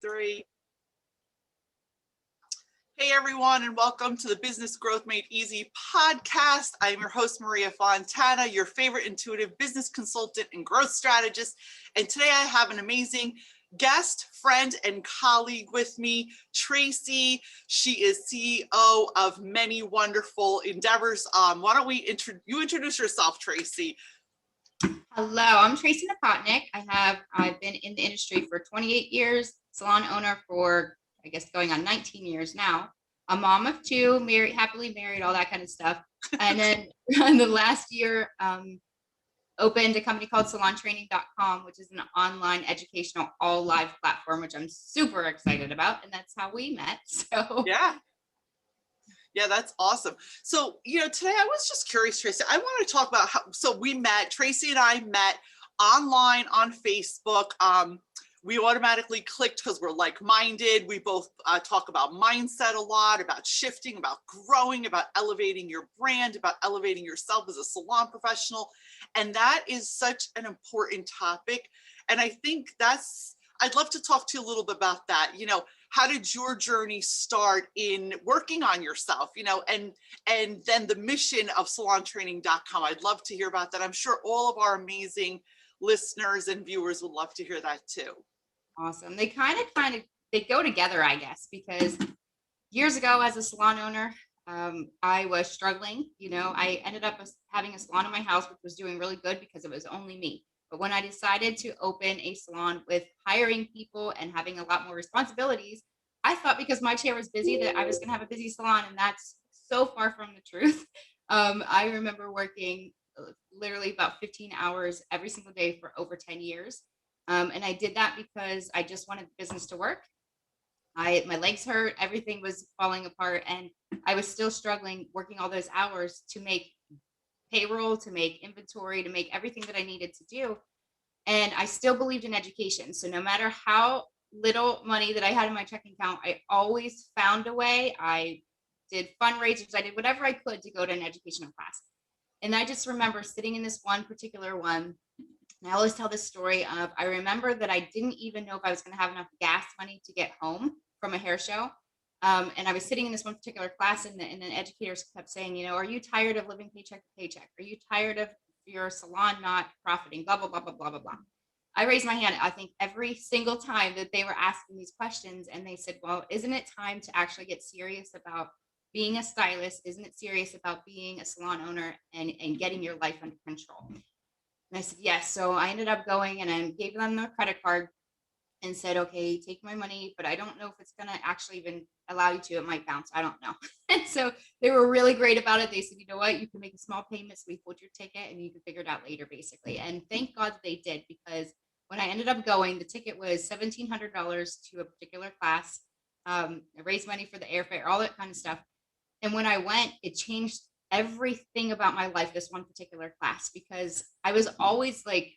3. Hey everyone, and welcome to the Business Growth Made Easy podcast. I'm your host, Maria Fontana, your favorite intuitive business consultant and growth strategist. And today I have an amazing guest, friend, and colleague with me, Tracey. She is CEO of many wonderful endeavors. Why don't we introduce yourself, Tracey? Hello, I'm Tracey Mulvehill Napotnik. I've been in the industry for 28 years, salon owner for, I guess, going on 19 years now. A mom of 2, married, happily married, all that kind of stuff. And then in the last year, opened a company called salontraining.com, which is an online educational all live platform, which I'm super excited about. And that's how we met. So yeah, that's awesome. So, today I was just curious, Tracey, I want to talk about so we met, Tracey and I met online on Facebook. We automatically clicked because we're like-minded. We both talk about mindset a lot, about shifting, about growing, about elevating your brand, about elevating yourself as a salon professional. And that is such an important topic. And I think I'd love to talk to you a little bit about that. How did your journey start in working on yourself, and then the mission of salontraining.com? I'd love to hear about that. I'm sure all of our amazing listeners and viewers would love to hear that too. Awesome. They kind of they go together, I guess, because years ago as a salon owner, I was struggling. I ended up having a salon in my house, which was doing really good because it was only me. But when I decided to open a salon with hiring people and having a lot more responsibilities, I thought because my chair was busy that I was going to have a busy salon, and that's so far from the truth. I remember working literally about 15 hours every single day for over 10 years. And I did that because I just wanted the business to work. My legs hurt, everything was falling apart, and I was still struggling working all those hours to make payroll, to make inventory, to make everything that I needed to do. And I still believed in education. So no matter how little money that I had in my checking account, I always found a way. I did fundraisers, I did whatever I could to go to an educational class. And I just remember sitting in this one particular one. And I always tell this story of, I remember that I didn't even know if I was going to have enough gas money to get home from a hair show. And I was sitting in this one particular class, and the educators kept saying, are you tired of living paycheck to paycheck? Are you tired of your salon not profiting? Blah, blah, blah, blah, blah, blah, blah. I raised my hand, I think, every single time that they were asking these questions. And they said, well, isn't it time to actually get serious about being a stylist? Isn't it serious about being a salon owner and getting your life under control? And I said, yes. So I ended up going and I gave them the credit card and said, okay, take my money, but I don't know if it's going to actually even allow you to. It might bounce. I don't know. And so they were really great about it. They said, you know what, you can make a small payment, so we hold your ticket and you can figure it out later, basically. And thank God they did, because when I ended up going, the ticket was $1,700 to a particular class. I raised money for the airfare, all that kind of stuff. And when I went, it changed everything about my life, this one particular class, because I was always like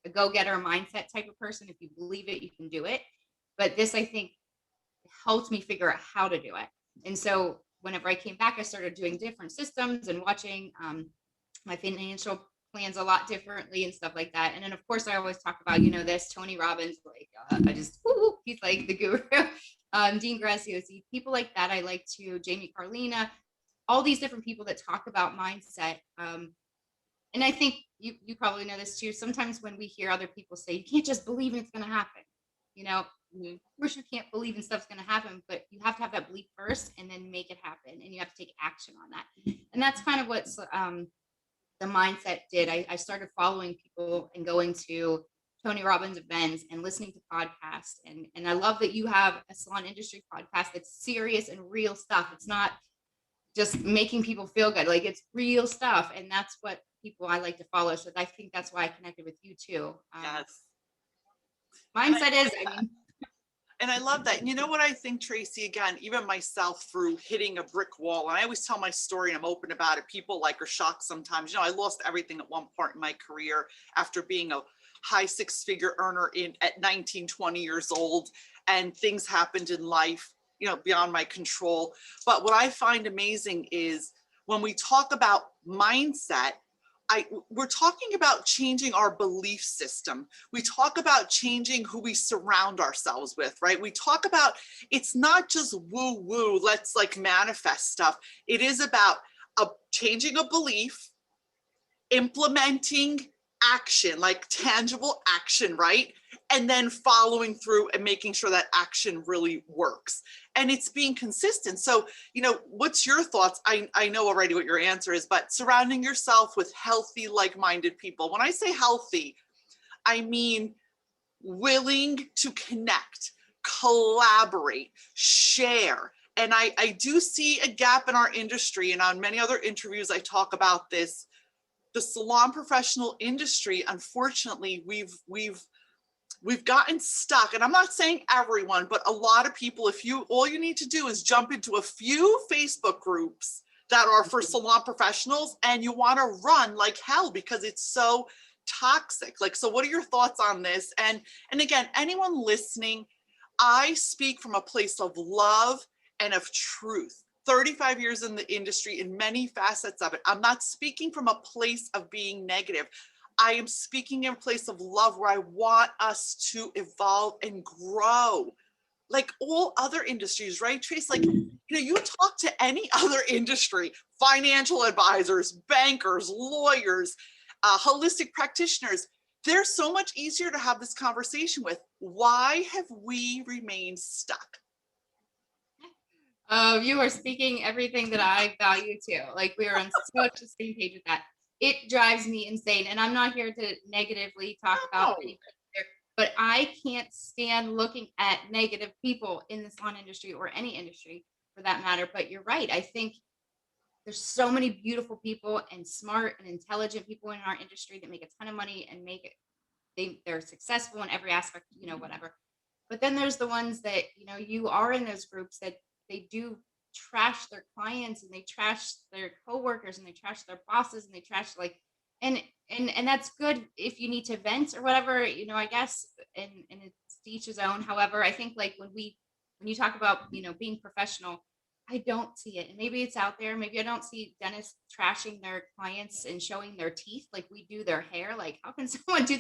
a go-getter mindset type of person. If you believe it, you can do it. But this, I think, helped me figure out how to do it. And so whenever I came back, I started doing different systems and watching my financial plans a lot differently and stuff like that. And then, of course, I always talk about, this Tony Robbins, he's like the guru. Dean Graziosi, people like that. I like to, Jamie Carlina, all these different people that talk about mindset. And I think you probably know this too. Sometimes when we hear other people say, you can't just believe it's going to happen, of course you can't believe in stuff's going to happen, but you have to have that belief first and then make it happen. And you have to take action on that. And that's kind of what the mindset did. I started following people and going to Tony Robbins events and listening to podcasts. And I love that you have a salon industry podcast that's serious and real stuff. It's not just making people feel good. Like, it's real stuff. And that's what people I like to follow. So I think that's why I connected with you too. Yes. Mindset is, and I love that. And you know what I think, Tracey, again, even myself, through hitting a brick wall, and I always tell my story and I'm open about it. People are shocked sometimes. I lost everything at one part in my career after being a high 6-figure earner at 19, 20 years old, and things happened in life, beyond my control. But what I find amazing is when we talk about mindset, we're talking about changing our belief system. We talk about changing who we surround ourselves with, right? We talk about, it's not just woo woo, let's like manifest stuff. It is about changing a belief, implementing action, like tangible action, right? And then following through and making sure that action really works. And it's being consistent. So, what's your thoughts? I know already what your answer is, but surrounding yourself with healthy, like-minded people. When I say healthy, I mean willing to connect, collaborate, share. And I do see a gap in our industry, and on many other interviews, I talk about this. The salon professional industry, unfortunately, we've gotten stuck. And I'm not saying everyone, but a lot of people, all you need to do is jump into a few Facebook groups that are for salon professionals, and you want to run like hell because it's so toxic. Like, so what are your thoughts on this? And again, anyone listening, I speak from a place of love and of truth. 35 years in the industry, in many facets of it. I'm not speaking from a place of being negative. I am speaking in a place of love where I want us to evolve and grow like all other industries, right, Trace? Like, you talk to any other industry, financial advisors, bankers, lawyers, holistic practitioners. They're so much easier to have this conversation with. Why have we remained stuck? You are speaking everything that I value too. Like, we are on such the same page with that. It drives me insane. And I'm not here to negatively talk about anybody there, but I can't stand looking at negative people in the salon industry or any industry for that matter. But you're right. I think there's so many beautiful people and smart and intelligent people in our industry that make a ton of money and they're successful in every aspect, whatever. But then there's the ones that, you are in those groups that they do trash their clients and they trash their coworkers and they trash their bosses and they trash and that's good if you need to vent or whatever, I guess, and it's to each his own. However, I think like when you talk about, being professional, I don't see it. And maybe it's out there. Maybe I don't see dentists trashing their clients and showing their teeth like we do their hair. Like, how can someone do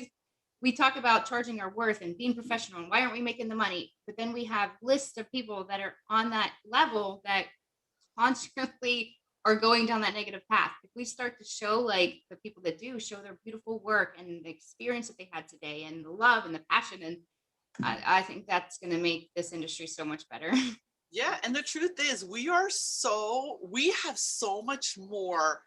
we talk about charging our worth and being professional and why aren't we making the money? But then we have lists of people that are on that level that constantly are going down that negative path. If we start to show like the people that do show their beautiful work and the experience that they had today and the love and the passion, and I think that's going to make this industry so much better. Yeah. And the truth is we have so much more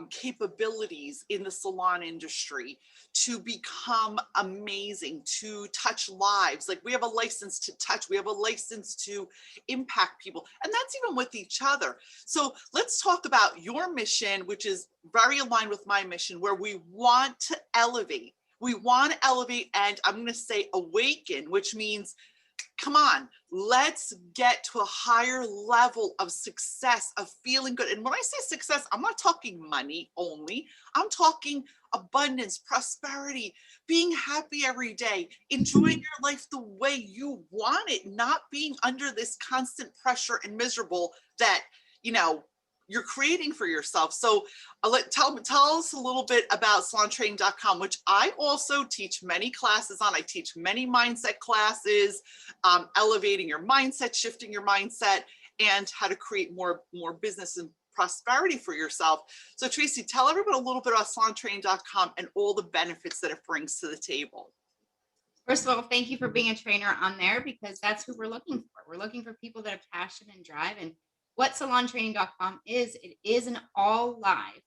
capabilities in the salon industry to become amazing, to touch lives. Like, we have a license to touch, we have a license to impact people, and that's even with each other. So let's talk about your mission, which is very aligned with my mission, where we want to elevate. We want to elevate, and I'm going to say awaken, which means, come on, let's get to a higher level of success, of feeling good. And when I say success, I'm not talking money only. I'm talking abundance, prosperity, being happy every day, enjoying your life the way you want it, not being under this constant pressure and miserable that, you're creating for yourself. So tell us a little bit about salontraining.com, which I also teach many classes on. I teach many mindset classes, elevating your mindset, shifting your mindset, and how to create more business and prosperity for yourself. So Tracey, tell everyone a little bit about salontraining.com and all the benefits that it brings to the table. First of all, thank you for being a trainer on there, because that's who we're looking for. We're looking for people that have passion and drive. And what salontraining.com is, it is an all live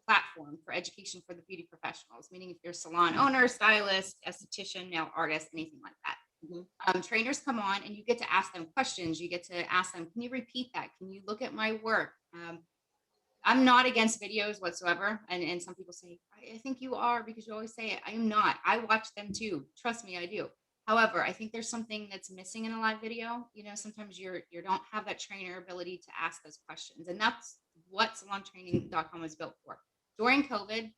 platform for education for the beauty professionals, meaning if you're a salon owner, stylist, esthetician, nail artist, anything like that. Mm-hmm. Trainers come on and you get to ask them questions. You get to ask them, can you repeat that? Can you look at my work? I'm not against videos whatsoever. And some people say, I think you are, because you always say it. I am not. I watch them too. Trust me, I do. However, I think there's something that's missing in a live video. Sometimes you don't have that trainer ability to ask those questions. And that's what salontraining.com was built for. During COVID,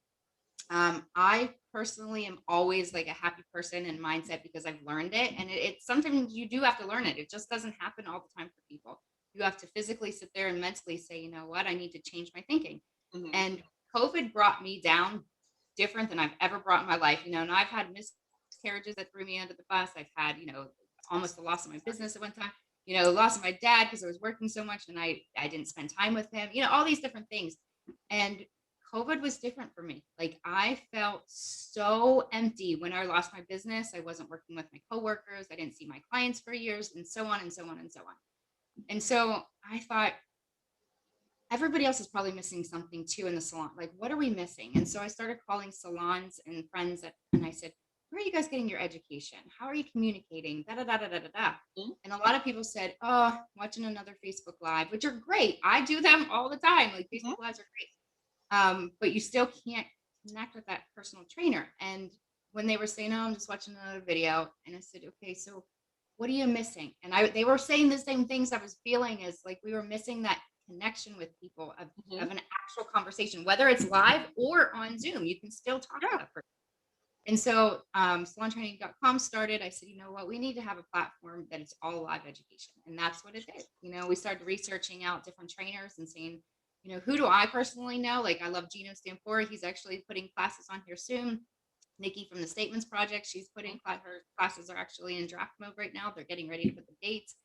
I personally am always like a happy person and mindset because I've learned it. And it's something you do have to learn it. It just doesn't happen all the time for people. You have to physically sit there and mentally say, you know what, I need to change my thinking. Mm-hmm. And COVID brought me down different than I've ever brought in my life, you know, and I've had miscarriages that threw me under the bus. I've had, you know, almost the loss of my business at one time, you know, loss of my dad because I was working so much and I didn't spend time with him, you know, all these different things. And COVID was different for me. Like I felt so empty when I lost my business. I wasn't working with my coworkers. I didn't see my clients for years and so on and so on and so on. And so I thought, everybody else is probably missing something too in the salon. Like, what are we missing? And so I started calling salons and friends and I said, where are you guys getting your education? How are you communicating? Da, da, da, da, da, da, da. And a lot of people said, oh, watching another Facebook Live, which are great. I do them all the time. Like Facebook Lives are great. But you still can't connect with that personal trainer. And when they were saying, oh, I'm just watching another video. And I said, okay, so what are you missing? And they were saying the same things I was feeling, as like we were missing that connection with people of an actual conversation, whether it's live or on Zoom, you can still talk to that person. And so salontraining.com started. I said, you know what, we need to have a platform that it's all live education. And that's what it is. You know, we started researching out different trainers and saying, you know, who do I personally know? Like I love Gino Stampora. He's actually putting classes on here soon. Nikki from the Statements Project, she's putting her classes are actually in draft mode right now. They're getting ready to put the dates.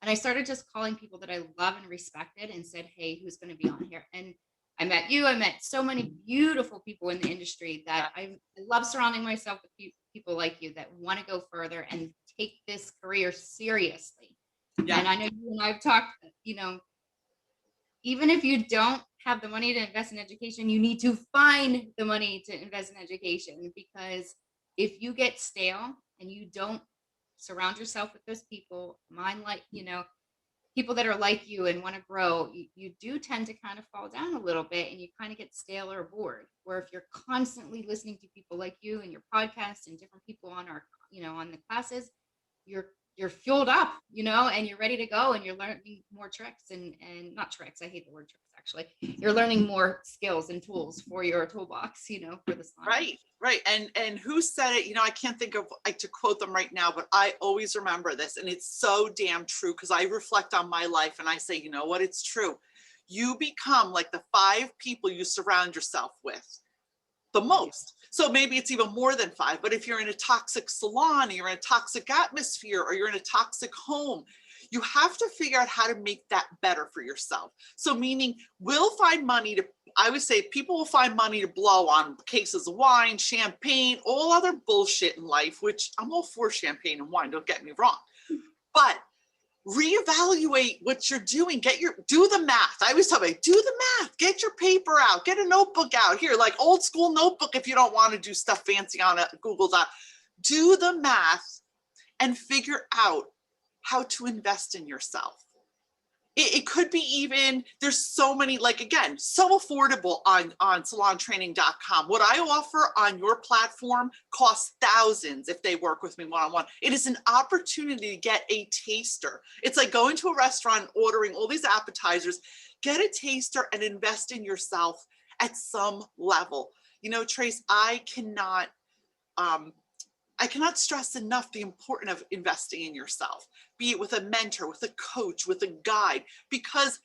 And I started just calling people that I love and respected and said, hey, who's going to be on here? And I met you. I met so many beautiful people in the industry that I love surrounding myself with people like you that want to go further and take this career seriously. Yeah. And I know you and I've talked, you know, even if you don't have the money to invest in education, you need to find the money to invest in education, because if you get stale and you don't surround yourself with those people, like, you know, people that are like you and want to grow, you do tend to kind of fall down a little bit and you kind of get stale or bored. Where if you're constantly listening to people like you and your podcast and different people on our, you know, on the classes, you're fueled up, you know, and you're ready to go and you're learning more tricks and not tricks. I hate the word tricks, actually. You're learning more skills and tools for your toolbox, you know, for the salon. Right. And who said it? You know, I can't think of like to quote them right now, but I always remember this, and it's so damn true, because I reflect on my life and I say, you know what, it's true. You become like the 5 people you surround yourself with the most. So maybe it's even more than 5, but if you're in a toxic salon, you're in a toxic atmosphere, or you're in a toxic home, you have to figure out how to make that better for yourself. So meaning we'll find money to, I would say people will find money to blow on cases of wine, champagne, all other bullshit in life, which I'm all for champagne and wine, don't get me wrong. But reevaluate what you're doing. Do the math. I always tell me, do the math, get your paper out, get a notebook out here, like old school notebook. If you don't want to do stuff fancy on a Google Doc, do the math and figure out how to invest in yourself. It could be even, there's so many, like, again, so affordable on salontraining.com. What I offer on your platform costs thousands if they work with me one-on-one. It is an opportunity to get a taster. It's like going to a restaurant, ordering all these appetizers, get a taster and invest in yourself at some level. You know, Trace, I cannot stress enough the importance of investing in yourself, be it with a mentor, with a coach, with a guide, because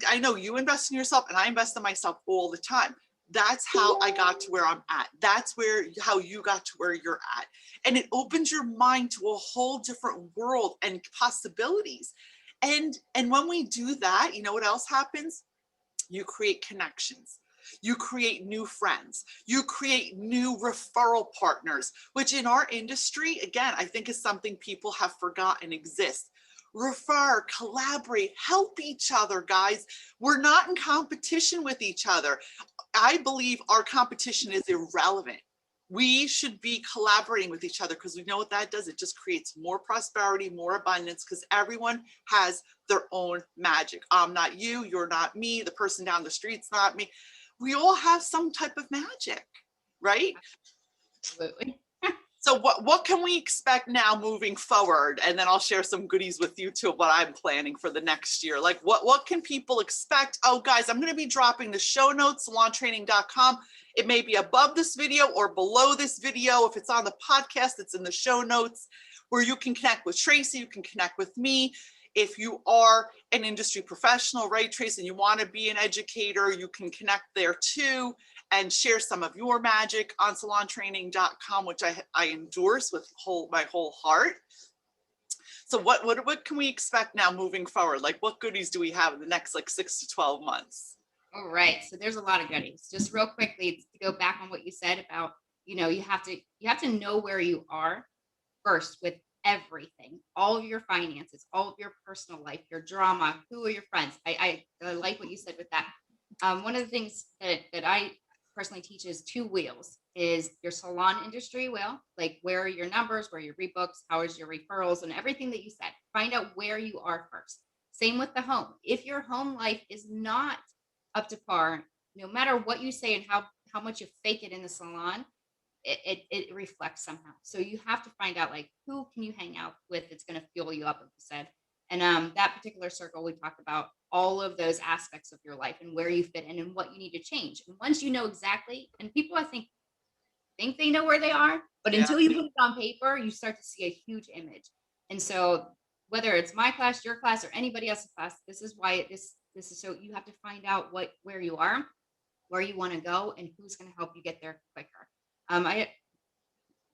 I know you invest in yourself and I invest in myself all the time. That's how I got to where I'm at. That's how you got to where you're at. And it opens your mind to a whole different world and possibilities. And when we do that, you know what else happens? You create connections. You create new friends, you create new referral partners, which in our industry, again, I think is something people have forgotten exists. Refer, collaborate, help each other, guys. We're not in competition with each other. I believe our competition is irrelevant. We should be collaborating with each other, because we know what that does. It just creates more prosperity, more abundance, because everyone has their own magic. I'm not you, you're not me, the person down the street's not me. We all have some type of magic, right? Absolutely. So what can we expect now moving forward? And then I'll share some goodies with you too, what I'm planning for the next year. Like what can people expect? Oh, guys, I'm going to be dropping the show notes, salontraining.com. It may be above this video or below this video. If it's on the podcast, it's in the show notes, where you can connect with Tracey, you can connect with me. If you are an industry professional, right, Trace, and you want to be an educator, you can connect there too and share some of your magic on salontraining.com, which I endorse with my whole heart. So what can we expect now moving forward? Like, what goodies do we have in the next like 6 to 12 months? All right. So there's a lot of goodies. Just real quickly to go back on what you said about, you have to know where you are first with everything, all of your finances, all of your personal life, your drama, who are your friends. I like what you said with that. One of the things that I personally teach is 2 wheels, is your salon industry wheel, like where are your numbers, where are your rebooks, how is your referrals, and everything that you said. Find out where you are first. Same with the home. If your home life is not up to par, no matter what you say and how much you fake it in the salon, it reflects somehow. So you have to find out, like, who can you hang out with that's going to fuel you up, like you said. And that particular circle, we talked about all of those aspects of your life and where you fit in and what you need to change. And once you know exactly, and people I think they know where they are, but Yeah. until you put it on paper, you start to see a huge image. And so whether it's my class, your class, or anybody else's class, this is why this is so you have to find out where you are, where you want to go, and who's going to help you get there quicker. I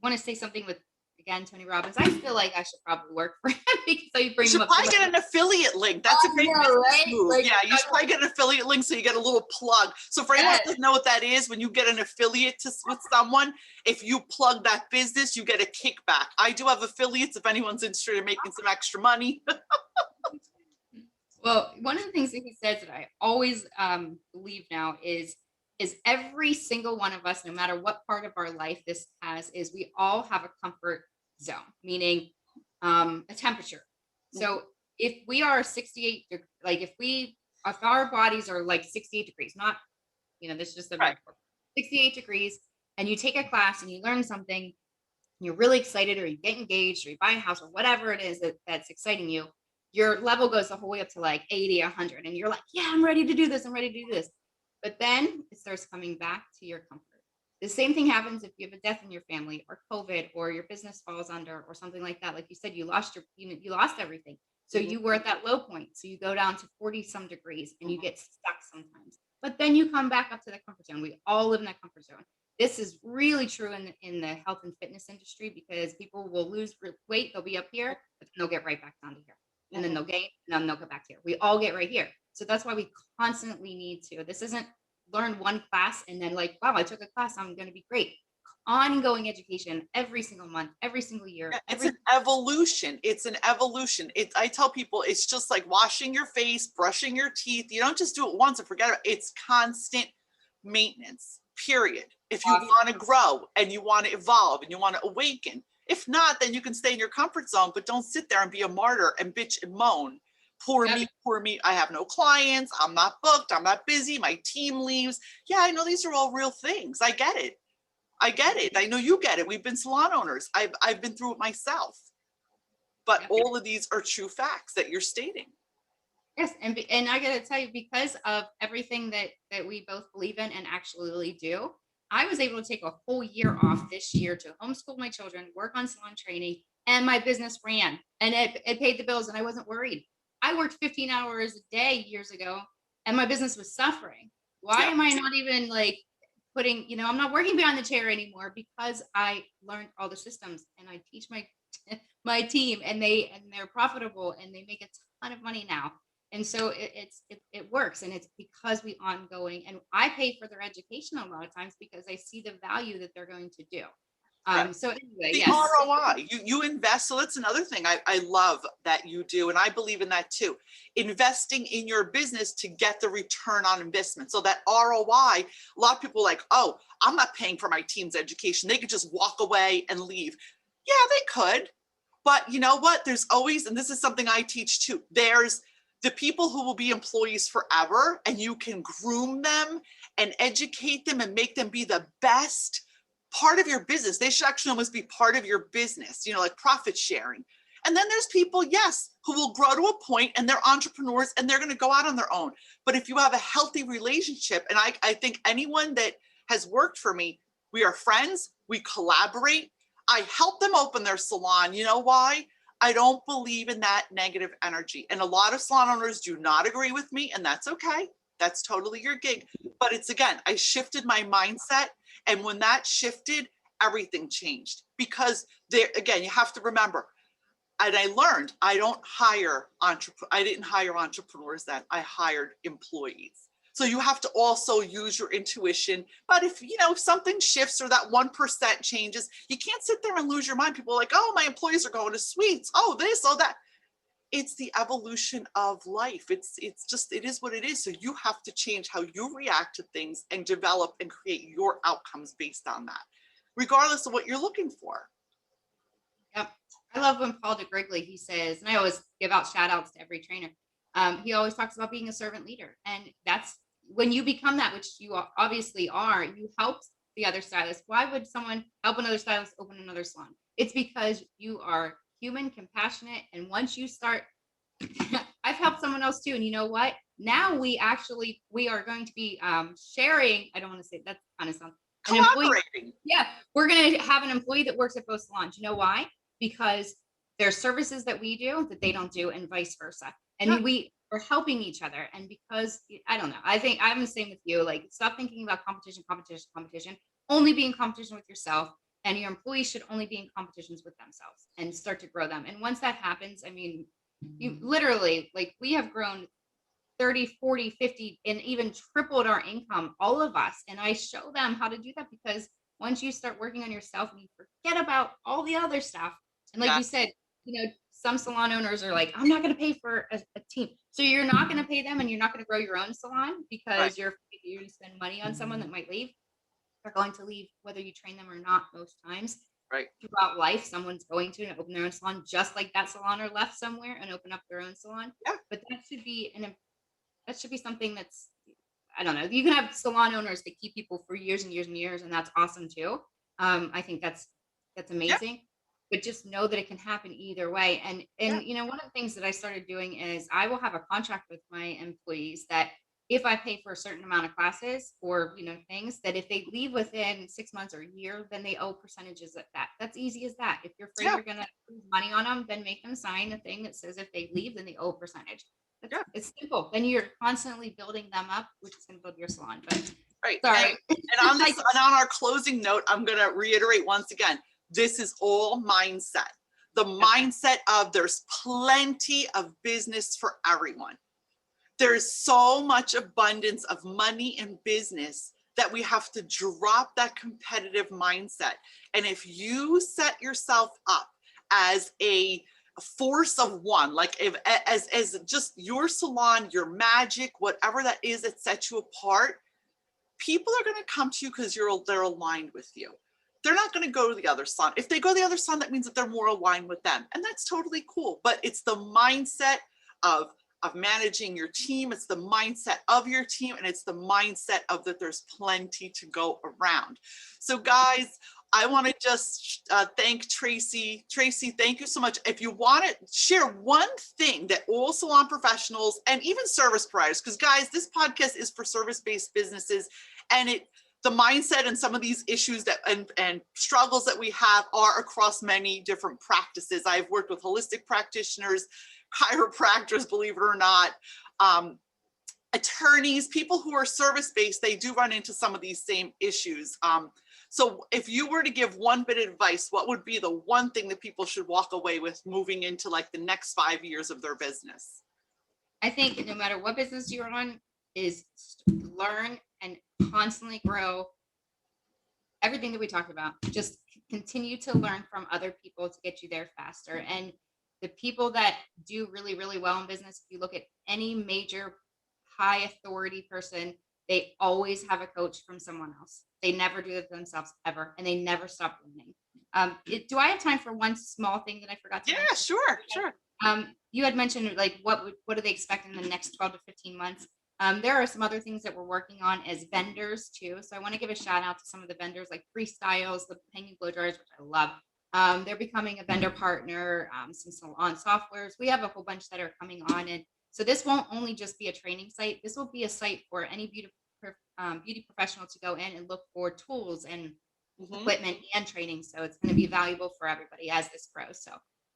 want to say something with, again, Tony Robbins. I feel like I should probably work for him because I You bring should him up. probably get an affiliate link. That's a great business right? move. Like, yeah, you should probably get an affiliate link so you get a little plug. So for anyone who doesn't know what that is, when you get an affiliate with someone, if you plug that business, you get a kickback. I do have affiliates if anyone's interested in making some extra money. Well, one of the things that he says that I always believe now is every single one of us, no matter what part of our life this has, is we all have a comfort zone, meaning a temperature. So if we are 68, like if our bodies are like 68 degrees, not, this is just a metaphor, 68 degrees, and you take a class and you learn something, you're really excited, or you get engaged, or you buy a house, or whatever it is that's exciting you, your level goes the whole way up to like 80, 100. And you're like, yeah, I'm ready to do this. I'm ready to do this. But then it starts coming back to your comfort. The same thing happens if you have a death in your family, or COVID, or your business falls under, or something like that. Like you said, you lost everything. So you were at that low point. So you go down to 40 some degrees and you get stuck sometimes. But then you come back up to that comfort zone. We all live in that comfort zone. This is really true in the health and fitness industry, because people will lose weight. They'll be up here, but then they'll get right back down to here. And then they'll gain, and then they'll go back here. We all get right here. So that's why we constantly need to. This isn't learn one class and then like, wow, I took a class, I'm going to be great. Ongoing education every single month, every single year. It's an evolution. It's an evolution. I tell people it's just like washing your face, brushing your teeth. You don't just do it once and forget about it. It's constant maintenance, period. If you want to grow and you want to evolve and you want to awaken. If not, then you can stay in your comfort zone, but don't sit there and be a martyr and bitch and moan. Poor me, I have no clients, I'm not booked, I'm not busy, my team leaves. Yeah, I know these are all real things. I get it. I know you get it. We've been salon owners. I've been through it myself. But all of these are true facts that you're stating. Yes, and I got to tell you, because of everything that we both believe in and actually do, I was able to take a whole year off this year to homeschool my children, work on salon training, and my business ran, and it paid the bills, and I wasn't worried. I worked 15 hours a day years ago, and my business was suffering. Why am I not even like putting, I'm not working behind the chair anymore, because I learned all the systems, and I teach my team, and they're profitable, and they make a ton of money now. And so it works, and it's because we ongoing, and I pay for their education a lot of times because I see the value that they're going to do. So anyway, the yes. ROI, you invest. So that's another thing I love that you do. And I believe in that too. Investing in your business to get the return on investment. So that ROI, a lot of people are like, oh, I'm not paying for my team's education. They could just walk away and leave. Yeah, they could. But you know what? There's always, and this is something I teach too, there's the people who will be employees forever, and you can groom them and educate them and make them be the best part of your business. They should actually almost be part of your business, like profit sharing. And then there's people, yes, who will grow to a point and they're entrepreneurs and they're going to go out on their own. But if you have a healthy relationship, and I think anyone that has worked for me, we are friends, we collaborate. I help them open their salon. You know why? I don't believe in that negative energy. And a lot of salon owners do not agree with me, and that's okay. That's totally your gig. But it's, again, I shifted my mindset. And when that shifted, everything changed. Because there, again, you have to remember, and I learned I didn't hire entrepreneurs then. I hired employees. So you have to also use your intuition. But if something shifts or that 1% changes, you can't sit there and lose your mind. People are like, oh, my employees are going to suites. Oh, this, oh, that. It's the evolution of life. It is what it is. So you have to change how you react to things and develop and create your outcomes based on that, regardless of what you're looking for. Yep. I love when Paul DeGrigley, he says, and I always give out shout outs to every trainer. He always talks about being a servant leader. And that's when you become that, which you obviously are, you help the other stylist. Why would someone help another stylist open another salon? It's because you are human, compassionate. And once you start, I've helped someone else too. And you know what? Now we are going to be sharing. I don't want to say that kind of sounds. Collaborating. Yeah, we're going to have an employee that works at both salons. You know why? Because there's services that we do that they don't do, and vice versa. And we are helping each other. And because I don't know, I think I'm the same with you. Like, stop thinking about competition. Only be in competition with yourself, and your employees should only be in competitions with themselves, and start to grow them. And once that happens, I mean, you literally, like, we have grown 30, 40, 50, and even tripled our income, all of us. And I show them how to do that, because once you start working on yourself and you forget about all the other stuff, and like you said, some salon owners are like, I'm not going to pay for a team. So you're not going to pay them, and you're not going to grow your own salon because you're going to spend money on someone that might leave. They're going to leave whether you train them or not most times. Right. Throughout life, someone's going to open their own salon, just like that salon or left somewhere and open up their own salon. Yeah. But that should be something that's, I don't know. You can have salon owners that keep people for years and years and years, and that's awesome too. I think that's amazing. But just know that it can happen either way. And one of the things that I started doing is I will have a contract with my employees that if I pay for a certain amount of classes or things, that if they leave within 6 months or a year, then they owe percentages at that. That's easy as that. If you're afraid you're gonna lose money on them, then make them sign a thing that says if they leave, then they owe a percentage. It's simple. Then you're constantly building them up, which is going to build your salon. But sorry. And on this, and on our closing note, I'm going to reiterate once again, this is all mindset. The mindset of there's plenty of business for everyone. There's so much abundance of money in business that we have to drop that competitive mindset. And if you set yourself up as a force of one, like as just your salon, your magic, whatever that is that sets you apart, people are going to come to you because they're aligned with you. They're not going to go to the other salon. If they go to the other salon, that means that they're more aligned with them, and that's totally cool. But it's the mindset of managing your team. It's the mindset of your team, and it's the mindset of that there's plenty to go around. So guys, I want to just thank Tracey. Tracey, thank you so much. If you want to share one thing that all salon professionals and even service providers, because guys, this podcast is for service-based businesses, and the mindset and some of these issues that and struggles that we have are across many different practices. I've worked with holistic practitioners, chiropractors, believe it or not, attorneys, people who are service-based, they do run into some of these same issues. So if you were to give one bit of advice, what would be the one thing that people should walk away with moving into like the next 5 years of their business? I think no matter what business you're on, is learn and constantly grow everything that we talked about. Just continue to learn from other people to get you there faster. And the people that do really, really well in business, if you look at any major high authority person, they always have a coach from someone else. They never do it themselves ever, and they never stop learning. Do I have time for one small thing that I forgot to mention? Yeah, sure. You had mentioned like what do they expect in the next 12 to 15 months? There are some other things that we're working on as vendors too. So I want to give a shout out to some of the vendors like Freestyles, the hanging blow dryers, which I love. They're becoming a vendor partner, some salon softwares. We have a whole bunch that are coming on. And so this won't only just be a training site. This will be a site for any beauty professional to go in and look for tools and equipment and training. So it's going to be valuable for everybody as this grows. So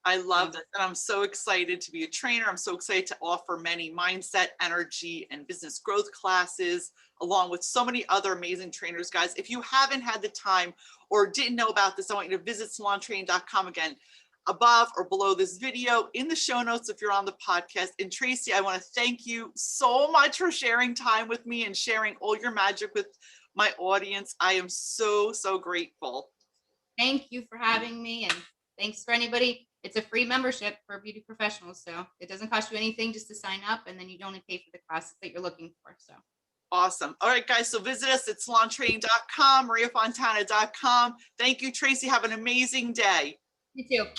I love this. And I'm so excited to be a trainer. I'm so excited to offer many mindset, energy, and business growth classes, along with so many other amazing trainers, guys. If you haven't had the time or didn't know about this, I want you to visit salontraining.com again, above or below this video, in the show notes if you're on the podcast. And Tracey, I want to thank you so much for sharing time with me and sharing all your magic with my audience. I am so, so grateful. Thank you for having me, and thanks for anybody. It's a free membership for beauty professionals, so it doesn't cost you anything just to sign up, and then you only pay for the classes that you're looking for. So awesome. All right, guys, so visit us at salontraining.com, mariafontana.com. Thank you, Tracey. Have an amazing day. you too.